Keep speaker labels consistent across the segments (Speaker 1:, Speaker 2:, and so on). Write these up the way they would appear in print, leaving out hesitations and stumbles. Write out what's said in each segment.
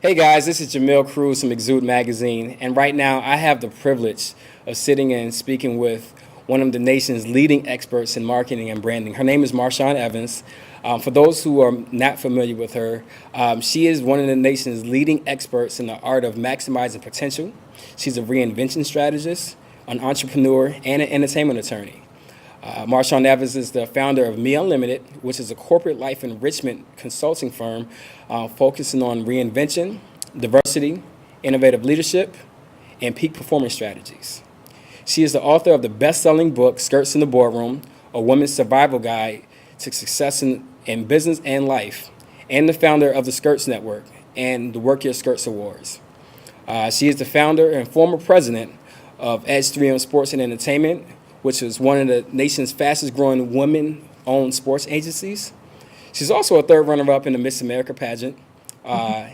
Speaker 1: Hey guys, this is Jamil Cruz from EXUDE magazine, and right now I have the privilege of sitting and speaking with one of the nation's leading experts in marketing and branding. Her name is Marshawn Evans. For those who are not familiar with her, she is one of the nation's leading experts in the art of maximizing potential. She's a reinvention strategist, an entrepreneur, and an entertainment attorney. Marshawn Evans is the founder of Me Unlimited, which is a corporate life enrichment consulting firm focusing on reinvention, diversity, innovative leadership, and peak performance strategies. She is the author of the best-selling book, Skirts in the Boardroom, a woman's survival guide to success in business and life, and the founder of the Skirts Network and the Work Your Skirts Awards. She is the founder and former president of Edge 3 Sports and Entertainment, which is one of the nation's fastest-growing women-owned sports agencies. She's also a third runner-up in the Miss America pageant. A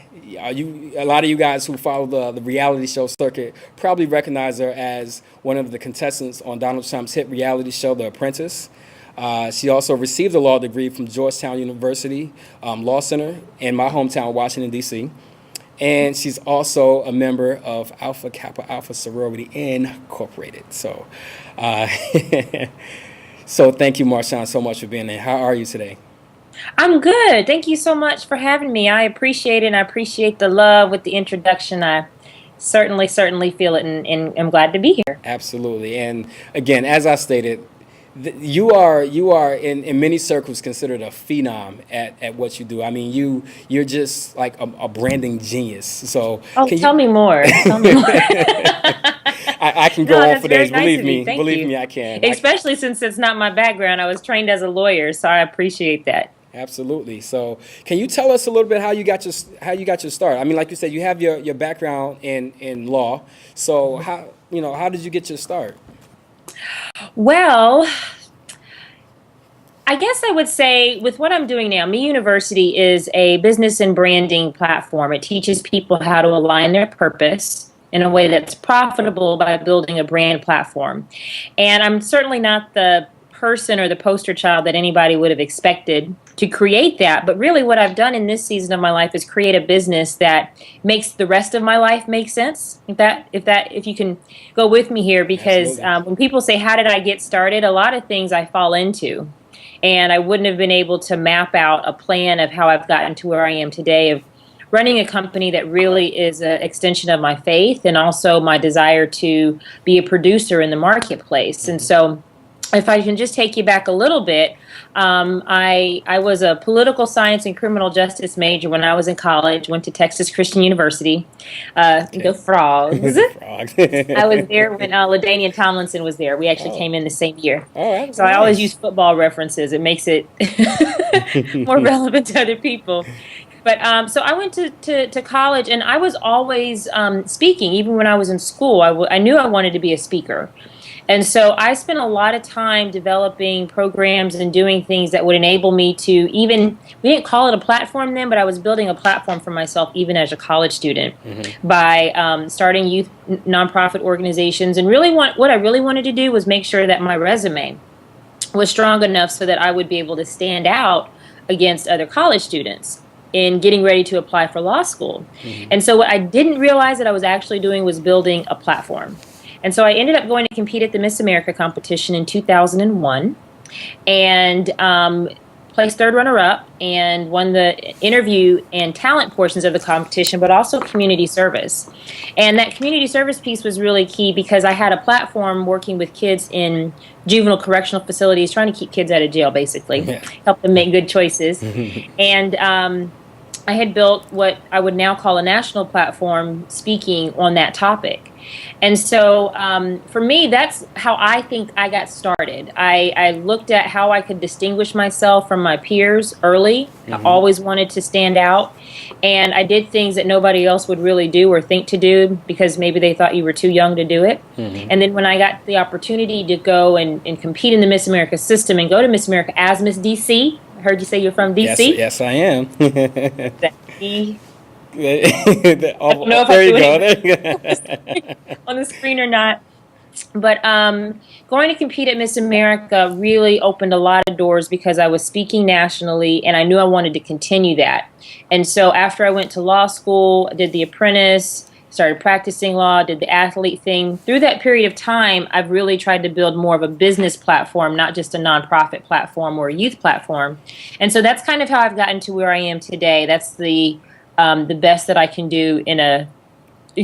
Speaker 1: lot of you guys who follow the reality show circuit probably recognize her as one of the contestants on Donald Trump's hit reality show, The Apprentice. She also received a law degree from Georgetown University Law Center in my hometown, Washington, D.C., and she's also a member of Alpha Kappa Alpha Sorority Incorporated. So, so thank you, Marshawn, so much for being there. How are you today?
Speaker 2: I'm good. Thank you so much for having me. I appreciate it, and I appreciate the love with the introduction. I certainly feel it, and I'm glad to be here.
Speaker 1: Absolutely. And again, as I stated, you are in many circles considered a phenom at what you do. I mean, you're just like a branding genius. So
Speaker 2: tell me more. Tell me more.
Speaker 1: I can go on for days. Believe me, I can.
Speaker 2: Especially since it's not my background. I was trained as a lawyer, so I appreciate that.
Speaker 1: Absolutely. So, can you tell us a little bit how you got your start? I mean, like you said, you have your background in law. So, how did you get your start?
Speaker 2: Well, I guess I would say with what I'm doing now, Me University is a business and branding platform. It teaches people how to align their purpose in a way that's profitable by building a brand platform. And I'm certainly not the person or the poster child that anybody would have expected to create that, but really what I've done in this season of my life is create a business that makes the rest of my life make sense. If you can go with me here, because when people say, how did I get started, a lot of things I fall into, and I wouldn't have been able to map out a plan of how I've gotten to where I am today, of running a company that really is an extension of my faith and also my desire to be a producer in the marketplace. And so if I can just take you back a little bit, I was a political science and criminal justice major when I was in college, went to Texas Christian University. Go Frogs. I was there when LaDainian Tomlinson was there. We actually came in the same year. So I always use football references. It makes it more relevant to other people. But so I went to college, and I was always speaking. Even when I was in school, I knew I wanted to be a speaker. And so I spent a lot of time developing programs and doing things that would enable me to we didn't call it a platform then, but I was building a platform for myself even as a college student by starting youth nonprofit organizations. And really what I really wanted to do was make sure that my resume was strong enough so that I would be able to stand out against other college students in getting ready to apply for law school. And so what I didn't realize that I was actually doing was building a platform. And so I ended up going to compete at the Miss America competition in 2001 and placed third runner-up and won the interview and talent portions of the competition, but also community service. And that community service piece was really key because I had a platform working with kids in juvenile correctional facilities, trying to keep kids out of jail, basically, help them make good choices. And I had built what I would now call a national platform speaking on that topic. And so for me, that's how I think I got started. I looked at how I could distinguish myself from my peers early. I always wanted to stand out. And I did things that nobody else would really do or think to do because maybe they thought you were too young to do it. And then when I got the opportunity to go and compete in the Miss America system and go to Miss America as Miss DC, I heard you say you're from DC.
Speaker 1: Yes, I am.
Speaker 2: I don't know if there you go. On the screen or not. But going to compete at Miss America really opened a lot of doors because I was speaking nationally and I knew I wanted to continue that. And so after I went to law school, I did the apprentice, started practicing law, did the athlete thing. Through that period of time, I've really tried to build more of a business platform, not just a nonprofit platform or a youth platform. And so that's kind of how I've gotten to where I am today. That's the best that I can do in a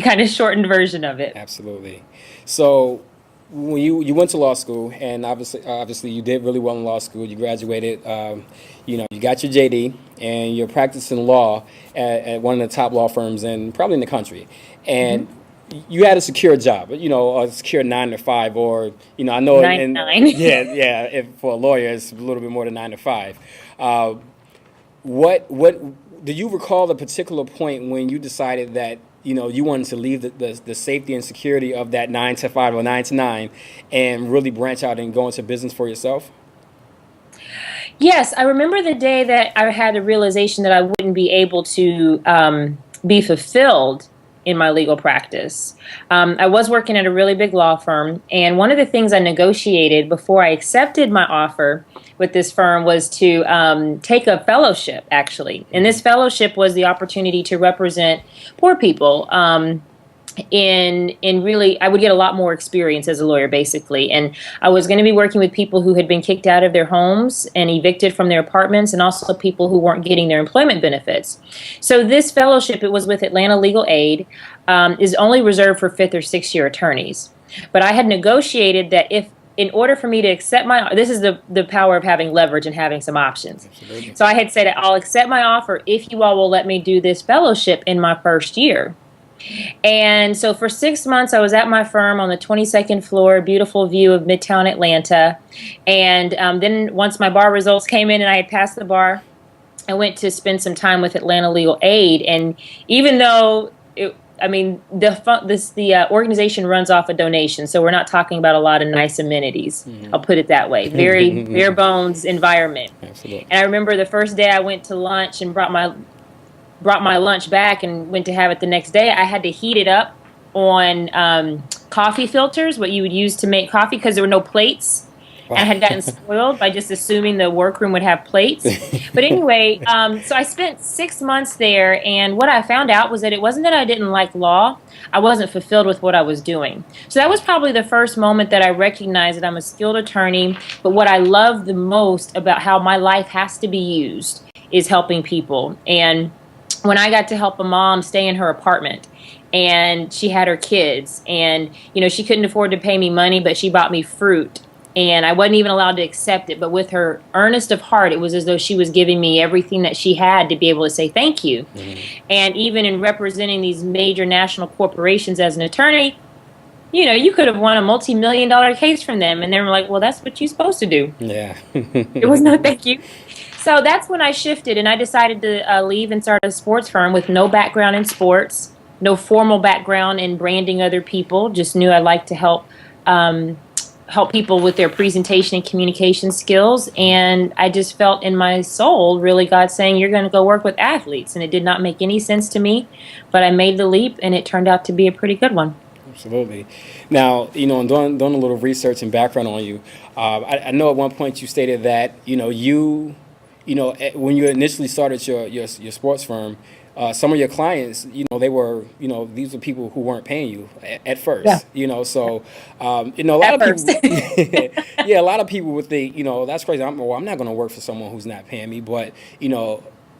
Speaker 2: kind of shortened version of it.
Speaker 1: Absolutely. So when you went to law school, and obviously you did really well in law school. You graduated. You got your JD, and you're practicing law at one of the top law firms in probably in the country. And you had a secure job, a secure 9 to 5, or I know
Speaker 2: 9 to 9.
Speaker 1: yeah. If for a lawyer, it's a little bit more than 9 to 5. What do you recall the particular point when you decided that you wanted to leave the safety and security of that 9 to 5 or 9 to 9 and really branch out and go into business for yourself?
Speaker 2: Yes, I remember the day that I had the realization that I wouldn't be able to be fulfilled in my legal practice. I was working at a really big law firm, and one of the things I negotiated before I accepted my offer with this firm was to take a fellowship, actually. And this fellowship was the opportunity to represent poor people in really, I would get a lot more experience as a lawyer, basically. And I was going to be working with people who had been kicked out of their homes and evicted from their apartments, and also people who weren't getting their employment benefits. So this fellowship, it was with Atlanta Legal Aid, is only reserved for 5th or 6th year attorneys. But I had negotiated that in order for me to accept this is the power of having leverage and having some options.
Speaker 1: Absolutely.
Speaker 2: So I had said, I'll accept my offer if you all will let me do this fellowship in my first year. And so for 6 months, I was at my firm on the 22nd floor, beautiful view of Midtown Atlanta. And then once my bar results came in and I had passed the bar, I went to spend some time with Atlanta Legal Aid. And even though the organization runs off a donation, so we're not talking about a lot of nice amenities. Mm-hmm. I'll put it that way. Very bare bones environment.
Speaker 1: Absolutely.
Speaker 2: And I remember the first day I went to lunch and brought my lunch back and went to have it the next day. I had to heat it up on coffee filters, what you would use to make coffee, because there were no plates. And I had gotten spoiled by just assuming the workroom would have plates. But anyway, so I spent 6 months there, and what I found out was that it wasn't that I didn't like law. I wasn't fulfilled with what I was doing. So that was probably the first moment that I recognized that I'm a skilled attorney, but what I love the most about how my life has to be used is helping people. And when I got to help a mom stay in her apartment, and she had her kids, and she couldn't afford to pay me money, but she bought me fruit, and I wasn't even allowed to accept it, but with her earnest of heart, it was as though she was giving me everything that she had to be able to say thank you. Mm-hmm. And even in representing these major national corporations as an attorney, you could have won a multi-million-dollar case from them, and they were like, well, that's what you're supposed to do.
Speaker 1: Yeah.
Speaker 2: It was no thank you. So that's when I shifted, and I decided to leave and start a sports firm with no background in sports, no formal background in branding other people. Just knew I'd like to help people with their presentation and communication skills. And I just felt in my soul, really, God saying, you're going to go work with athletes. And it did not make any sense to me, but I made the leap, and it turned out to be a pretty good one.
Speaker 1: Absolutely. Now, doing a little research and background on you, I know at one point you stated that, when you initially started your sports firm, some of your clients, they were, these were people who weren't paying you at first,
Speaker 2: Yeah.
Speaker 1: So, a lot of people, yeah, a lot of people would think, that's crazy. I'm not going to work for someone who's not paying me. But,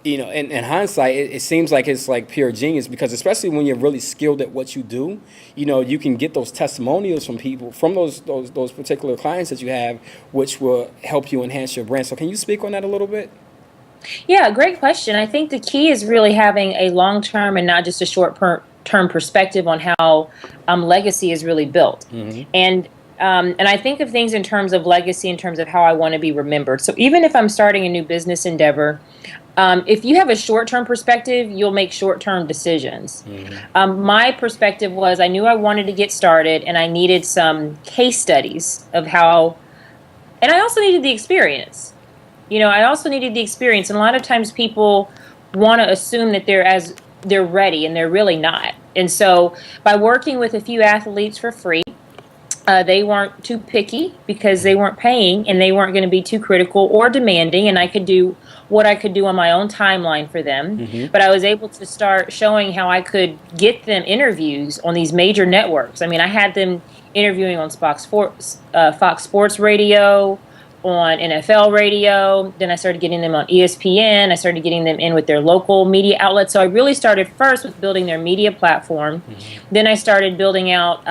Speaker 1: in hindsight, it seems like it's like pure genius, because especially when you're really skilled at what you do, you can get those testimonials from people, from those particular clients that you have, which will help you enhance your brand. So can you speak on that a little bit?
Speaker 2: Yeah, great question. I think the key is really having a long-term and not just a short-term perspective on how legacy is really built. Mm-hmm. And I think of things in terms of legacy, in terms of how I want to be remembered. So even if I'm starting a new business endeavor, if you have a short-term perspective, you'll make short-term decisions. Mm-hmm. My perspective was I knew I wanted to get started, and I needed some case studies of how, and I also needed the experience. I also needed the experience, and a lot of times people want to assume that they're ready, and they're really not. And so by working with a few athletes for free, They weren't too picky because they weren't paying, and they weren't going to be too critical or demanding, and I could do what I could do on my own timeline for them.
Speaker 1: Mm-hmm.
Speaker 2: But I was able to start showing how I could get them interviews on these major networks. I mean, I had them interviewing on Fox Sports Radio, on NFL radio. Then I started getting them on ESPN. I started getting them in with their local media outlets. So I really started first with building their media platform. Mm-hmm. Then I started building out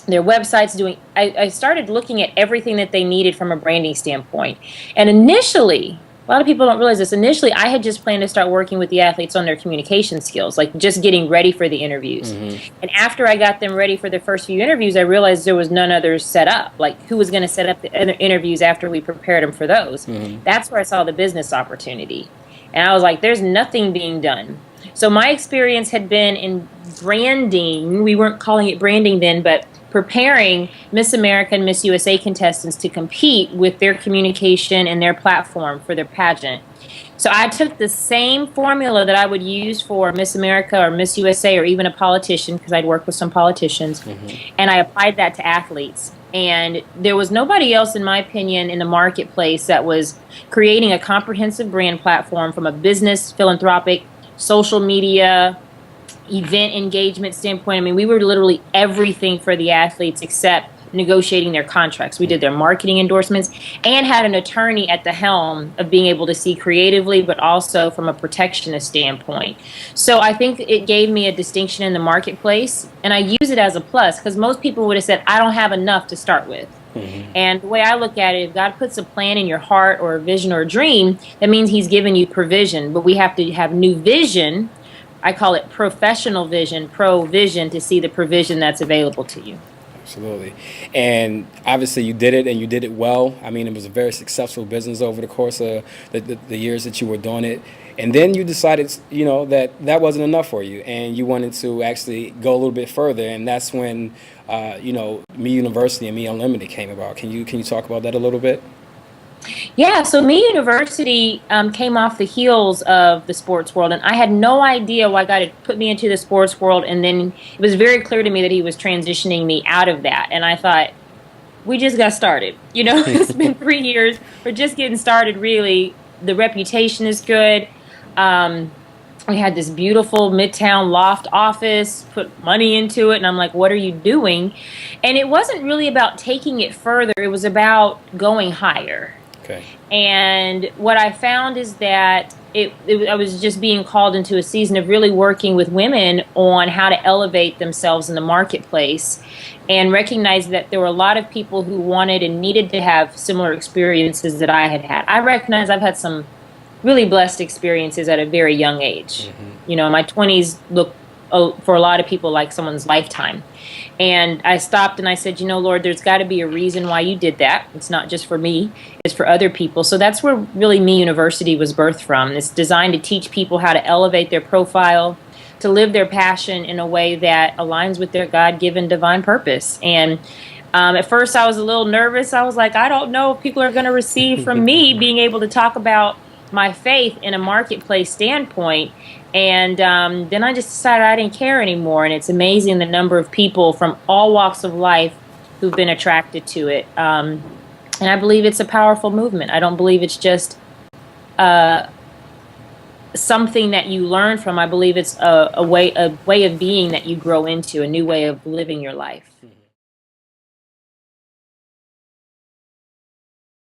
Speaker 2: their websites. I started looking at everything that they needed from a branding standpoint. And initially, a lot of people don't realize this, initially I had just planned to start working with the athletes on their communication skills, like just getting ready for the interviews. Mm-hmm. And after I got them ready for their first few interviews, I realized there was none others set up. Like, who was going to set up the interviews after we prepared them for those? Mm-hmm. That's where I saw the business opportunity. And I was like, there's nothing being done. So my experience had been in branding. We weren't calling it branding then, but preparing Miss America and Miss USA contestants to compete with their communication and their platform for their pageant. So I took the same formula that I would use for Miss America or Miss USA or even a politician, because I'd worked with some politicians, mm-hmm. and I applied that to athletes. And there was nobody else, in my opinion, in the marketplace that was creating a comprehensive brand platform from a business, philanthropic, social media, event engagement standpoint. I mean, we were literally everything for the athletes except negotiating their contracts. We did their marketing endorsements and had an attorney at the helm of being able to see creatively, but also from a protectionist standpoint. So I think it gave me a distinction in the marketplace, and I use it as a plus, because most people would have said, I don't have enough to start with. Mm-hmm. And the way I look at it, if God puts a plan in your heart or a vision or a dream, that means he's given you provision. But we have to have new vision. I call it professional vision, pro-vision, to see the provision that's available to you.
Speaker 1: Absolutely. And obviously you did it, and you did it well. I mean, it was a very successful business over the course of the years that you were doing it. And then you decided, that wasn't enough for you, and you wanted to actually go a little bit further. And that's when, Me University and Me Unlimited came about. Can you talk about that a little bit?
Speaker 2: Yeah, so Me University came off the heels of the sports world, and I had no idea why God had put me into the sports world, and then it was very clear to me that he was transitioning me out of that, and I thought, we just got started. It's been 3 years. We're just getting started, really. The reputation is good. We had this beautiful Midtown loft office, put money into it, and I'm like, what are you doing? And it wasn't really about taking it further. It was about going higher. Okay. And what I found is that I was just being called into a season of really working with women on how to elevate themselves in the marketplace, and recognize that there were a lot of people who wanted and needed to have similar experiences that I had had. I recognize I've had some really blessed experiences at a very young age. Mm-hmm. My 20s look for a lot of people like someone's lifetime. And I stopped and I said, Lord, there's got to be a reason why you did that. It's not just for me, it's for other people. So that's where really Me University was birthed from. It's designed to teach people how to elevate their profile, to live their passion in a way that aligns with their God-given divine purpose. And at first I was a little nervous. I was like, I don't know if people are going to receive from me being able to talk about my faith in a marketplace standpoint. And then I just decided I didn't care anymore. And it's amazing the number of people from all walks of life who've been attracted to it. And I believe it's a powerful movement. I don't believe it's just something that you learn from. I believe it's a way of being that you grow into, a new way of living your life.